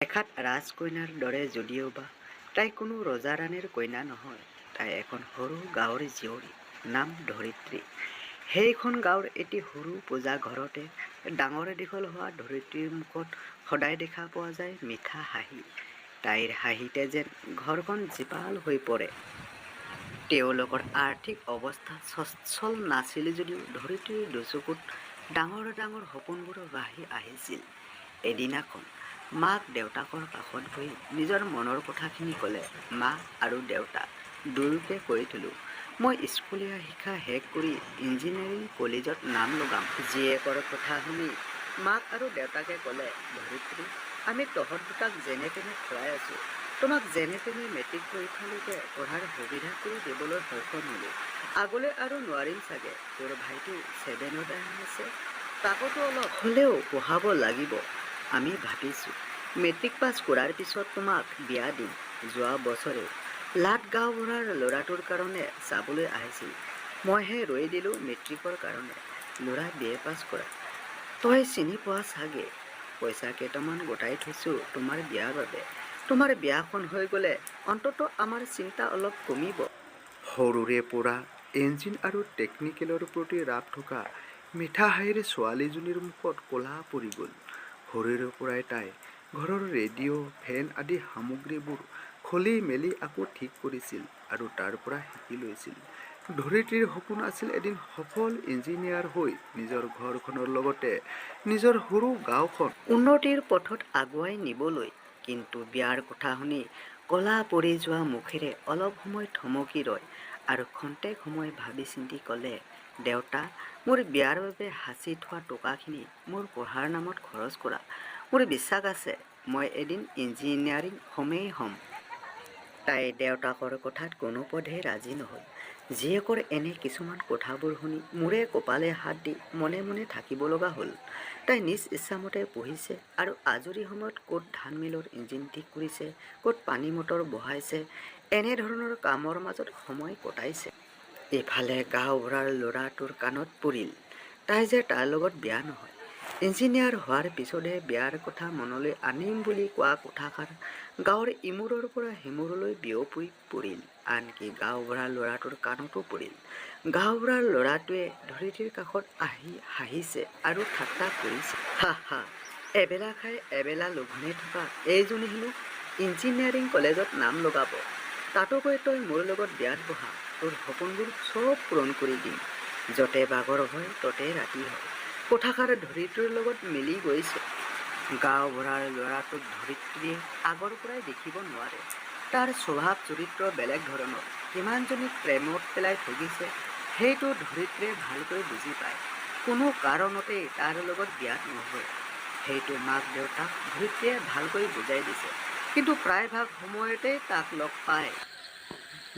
দেখাত ৰাজকন্যাৰ দৰে যদিওবা তাই কোনো ৰজা-ৰাণীৰ কন্যা নহয়, তাই এখন সৰু গাঁৱৰ জীয়ৰী, নাম ধৰিত্ৰী। সেইখন গাঁৱৰ এটি সৰু পূজা ঘৰতে ডাঙৰ দীঘল হোৱা ধৰিত্ৰীৰ মুখত সদায় দেখা পোৱা যায় মিঠা হাঁহি। তাইৰ হাঁহিতে যেন ঘৰখন জীপাল হৈ পৰে। তেওঁলোকৰ আৰ্থিক অৱস্থা সচ্ছল নাছিল যদিও ধৰিত্ৰীৰ দুচকুত ডাঙৰ ডাঙৰ সপোনবোৰ ভাহি আহিছিল। এদিনাখন মাক দেউতাকৰ কাষত বহি নিজৰ মনৰ কথাখিনি ক'লে। মা আৰু দেউতা, দুয়োকে কৈ থলো, মই স্কুলীয়া শিক্ষা শেষ কৰি ইঞ্জিনিয়াৰিং কলেজত নাম লগাম। জীয়েকৰ কথা শুনি মাক আৰু দেউতাকে ক'লে, ধৰিত্ৰী, আমি তহঁত দুটাক যেনে তেনে খুৱাই আছো। তোমাক যেনে তেনে মেট্ৰিক পৰীক্ষালৈকে পঢ়াৰ সুবিধা কৰি দিবলৈ সক্ষম হ'লো। আগলৈ আৰু নোৱাৰিম চাগে। তোৰ ভাইটো 7ত আছে, তাকতো অলপ হ'লেও পঢ়াব লাগিব। আমি ভাবিছো মেট্ৰিক পাছ কৰাৰ পিছত তোমাক বিয়া দিম। যোৱা বছৰে লাট গাঁওবুঢ়াৰ ল'ৰাটোৰ কাৰণে চাবলৈ আহিছিল। মইহে ৰৈ দিলো মেট্ৰিকৰ কাৰণে। ল'ৰা BA পাছ কৰা। তই চিনি পোৱা চাগে। পইচা কেইটামান গোটাই থৈছো তোমাৰ বিয়াৰ বাবে। তোমাৰ বিয়াখন হৈ গ'লে অন্তত আমাৰ চিন্তা অলপ কমিব। সৰুৰে পৰা ইঞ্জিন আৰু টেকনিকেলৰ প্ৰতি ৰাপ থকা মিঠা হাঁহিৰে ছোৱালীজনীৰ মুখত ক'লা পৰি গ'ল। সৰুৰে পৰাই তাই ঘৰৰ ৰেডিঅ', ফেন আদি সামগ্ৰীবোৰ খুলি মেলি আকৌ ঠিক কৰিছিল আৰু তাৰ পৰা শিকি লৈছিল। ধৰিত্ৰীৰ সপোন আছিল এদিন সফল ইঞ্জিনিয়াৰ হৈ নিজৰ ঘৰখনৰ লগতে নিজৰ সৰু গাঁওখন উন্নতিৰ পথত আগুৱাই নিবলৈ। কিন্তু বিয়াৰ কথা শুনি ক'লা পৰি যোৱা মুখেৰে অলপ সময় থমকি ৰয় আৰু খন্তেক সময় ভাবি চিন্তি ক'লে, দেউতা, মোৰ বিয়াৰ বাবে সাঁচি থোৱা টকাখিনি মোৰ পঢ়াৰ নামত খৰচ কৰা। মোৰ বিশ্বাস আছে মই এদিন ইঞ্জিনিয়াৰিং হ'মেই হ'ম। তাই দেউতাকৰ কথাত কোনোপধ্যে ৰাজি নহ'ল। জীয়েকৰ এনে কিছুমান কথাবোৰ শুনি মূৰে কপালে হাত দি মনে মনে থাকিব লগা হ'ল। তাই নিজ ইচ্ছামতে পঢ়িছে আৰু আজৰি সময়ত ক'ত ধান মিলৰ ইঞ্জিন ঠিক কৰিছে, ক'ত পানী মটৰ বহাইছে, এনেধৰণৰ কামৰ মাজত সময় কটাইছে। ইফালে গাঁওবুঢ়াৰ ল'ৰাটোৰ কাণত পৰিল, তাই যে তাৰ লগত বিয়া নহয়। ইঞ্জিনিয়াৰ হোৱাৰ পিছতহে বিয়াৰ কথা মনলৈ আনিম বুলি কোৱা কথাষাৰ গাঁৱৰ ইমূৰৰ পৰা সিমূৰলৈ বিয়পি পৰিল। আনকি গাঁওবুঢ়াৰ ল'ৰাটোৰ কাণতো পৰিল। গাঁওবুঢ়াৰ ল'ৰাটোৱে ধৰিত্ৰীৰ কাষত আহি হাঁহিছে আৰু ঠাট্টা কৰিছে। হা হা, এবেলা খাই এবেলা লঘোণে থকা এইজনী হেনো ইঞ্জিনিয়াৰিং কলেজত নাম লগাব। তাতো গৈ তই মোৰ লগত বিয়াত বহা। তোৰ সপোনবোৰ চব পূৰণ কৰি দিম। য'তে বাগৰ হয় ততে ৰাতি হয়। কথাষাৰ ধৰিত্ৰীৰ লগত মিলি গৈছে। গাঁওবুঢ়াৰ ল'ৰাটোক ধৰিত্ৰীয়ে আগৰ পৰাই দেখিব নোৱাৰে। তাৰ স্বভাৱ চৰিত্ৰ বেলেগ ধৰণৰ। কিমানজনীক প্ৰেমত পেলাই ঠগিছে সেইটো ধৰিত্ৰীয়ে ভালকৈ বুজি পায়। কোনো কাৰণতেই তাৰ লগত বিয়াত নহয়। সেইটো মাক দেউতাক ধৰিত্ৰীয়ে ভালকৈ বুজাই দিছে। কিন্তু প্ৰায়ভাগ সময়তে তাক লগ পায়।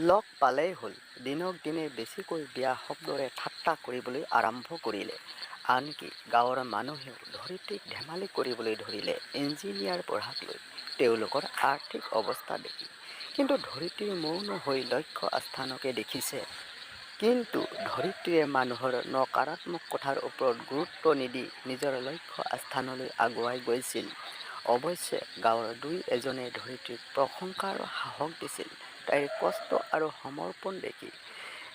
লগ পালেই হ'ল। দিনক দিনে বেছিকৈ বিয়া শব্দৰে ঠাট্টা কৰিবলৈ আৰম্ভ কৰিলে। আনকি গাঁৱৰ মানুহেও ধৰিত্ৰীক ধেমালি কৰিবলৈ ধৰিলে ইঞ্জিনিয়াৰ পঢ়াক লৈ, তেওঁলোকৰ আৰ্থিক অৱস্থা দেখি। কিন্তু ধৰিত্ৰীয়ে মৌন হৈ লক্ষ্য আস্থানকে দেখিছে। কিন্তু ধৰিত্ৰীয়ে মানুহৰ নকাৰাত্মক কথাৰ ওপৰত গুৰুত্ব নিদি নিজৰ লক্ষ্য আস্থানলৈ আগুৱাই গৈছিল। অৱশ্যে গাঁৱৰ দুই এজনে ধৰিত্ৰীক প্ৰশংসা আৰু সাহস দিছিল তাইৰ কষ্ট আৰু সমৰ্পণ দেখি।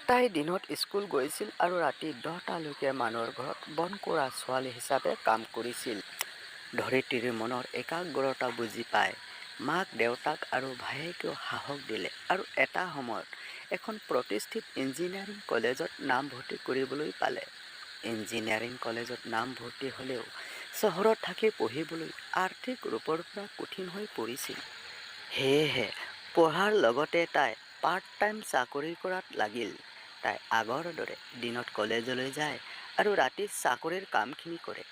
তাই দিনত স্কুল গৈছিল আৰু ৰাতি 10টালৈকে মানুহৰ ঘৰত বন কৰা ছোৱালী হিচাপে কাম কৰিছিল। ধৰিত্ৰীৰ মনৰ একাগ্ৰতা বুজি পায় মাক দেউতাক আৰু ভায়েকেও সাহস দিলে আৰু এটা সময়ত এখন প্ৰতিষ্ঠিত ইঞ্জিনিয়াৰিং কলেজত নামভৰ্তি কৰিবলৈ পালে। ইঞ্জিনিয়াৰিং কলেজত নামভৰ্তি হ'লেও চহৰত থাকি পঢ়িবলৈ আৰ্থিক ৰূপৰ পৰা কঠিন হৈ পৰিছিল। সেয়েহে পঢ়াৰ লগতে তাই পাৰ্ট টাইম চাকৰি কৰাত লাগিল। তাই আগৰ দৰে দিনত কলেজলৈ যায় আৰু ৰাতি চাকৰিৰ কামখিনি কৰে।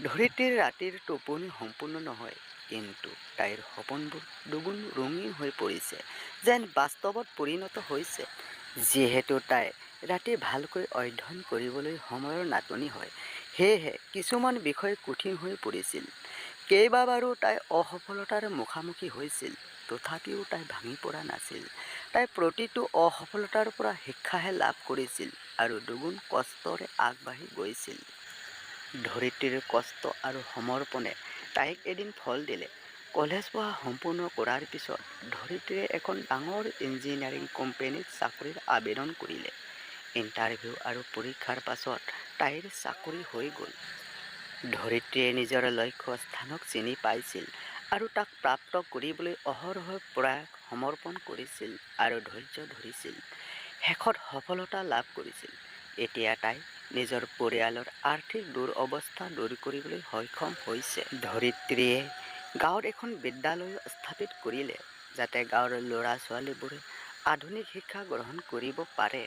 ধৰিত্ৰীৰ ৰাতিৰ টোপনি সম্পূৰ্ণ নহয়, কিন্তু তাইৰ সপোনবোৰ দুগুণ ৰঙীন হৈ পৰিছে, যেন বাস্তৱত পৰিণত হৈছে। যিহেতু তাই ৰাতি ভালকৈ অধ্যয়ন কৰিবলৈ সময়ৰ নাটনি হয়, সেয়েহে কিছুমান বিষয় কঠিন হৈ পৰিছিল। কেইবাবাৰো তাই অসফলতাৰ মুখামুখি হৈছিল, তথাপিও তাই ভাঙি পৰা নাছিল। তাই প্ৰতিটো অসফলতাৰ পৰা শিক্ষাহে লাভ কৰিছিল আৰু দুগুণ কষ্টৰে আগবাঢ়ি গৈছিল। ধৰিত্ৰীৰ কষ্ট আৰু সমৰ্পণে তাইক এদিন ফল দিলে। কলেজ পঢ়া সম্পূৰ্ণ কৰাৰ পিছত ধৰিত্ৰীয়ে এখন ডাঙৰ ইঞ্জিনিয়াৰিং কোম্পানীত চাকৰিৰ আবেদন কৰিলে। ইণ্টাৰভিউ আৰু পৰীক্ষাৰ পাছত তাইৰ চাকৰি হৈ গ'ল। ধৰিত্ৰীয়ে নিজৰ লক্ষ্য স্থানক চিনি পাইছিল আৰু তাক প্ৰাপ্ত কৰিবলৈ অহৰহ প্ৰয়াস সমৰ্পণ কৰিছিল আৰু ধৈৰ্য ধৰিছিল। শেষত সফলতা লাভ কৰিছিল। এতিয়া তাই নিজৰ পৰিয়ালৰ আৰ্থিক দুৰৱস্থা দূৰ কৰিবলৈ সক্ষম হৈছে। ধৰিত্ৰীয়ে গাঁৱত এখন বিদ্যালয় স্থাপিত কৰিলে যাতে গাঁৱৰ ল'ৰা ছোৱালীবোৰে আধুনিক শিক্ষা গ্ৰহণ কৰিব পাৰে।